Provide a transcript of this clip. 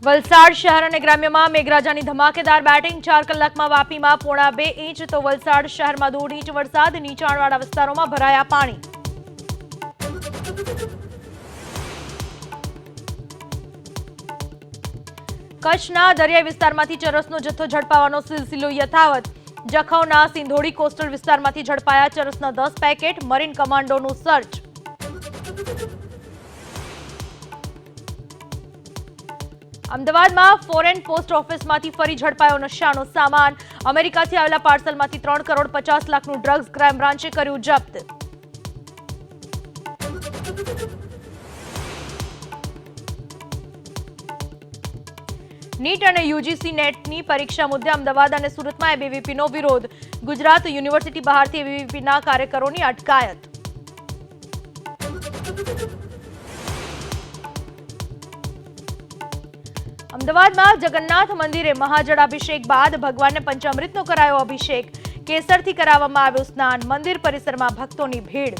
વલસાડ શહેર અને ગ્રામ્યમાં મેઘરાજાની ધમાકેદાર બેટિંગ 4 કલાકમાં વાપીમાં 2.5 ઇંચ તો વલસાડ શહેરમાં 1.5 ઇંચ વરસાદ નીચાણવાળા વિસ્તારોમાં ભરાયા પાણી। કચ્છના દરિયાઈ વિસ્તારમાંથી ચરસનો જથ્થો ઝડપાવાનો સિલસિલો યથાવત। જખૌના સિંધોડી કોસ્ટલ વિસ્તારમાંથી ઝડપાયા ચરસના 10 પેકેટ, મરીન કમાન્ડોનું સર્ચ। અમદાવાદમાં ફોરેન પોસ્ટ ઓફિસમાંથી ફરી ઝડપાયો નશાનો સામાન। અમેરિકાથી આવેલા પાર્સલમાંથી 3 કરોડ 50 લાખનું ડ્રગ્સ ક્રાઇમ બ્રાન્ચે કર્યું જપ્ત। નીટ અને યુજીસી નેટની પરીક્ષા મુદ્દે અમદાવાદ અને સુરતમાં એબીવીપીનો વિરોધ। ગુજરાત યુનિવર્સિટી બહારથી એબીવીપીના કાર્યકરોની અટકાયત। અમદાવાદમાં જગન્નાથ મંદિરે મહાજળાભિષેક બાદ ભગવાનને પંચામૃતનો કરાયો અભિષેક। કેસરથી કરાવવામાં આવ્યું સ્નાન। મંદિર પરિસરમાં ભક્તોની ભીડ।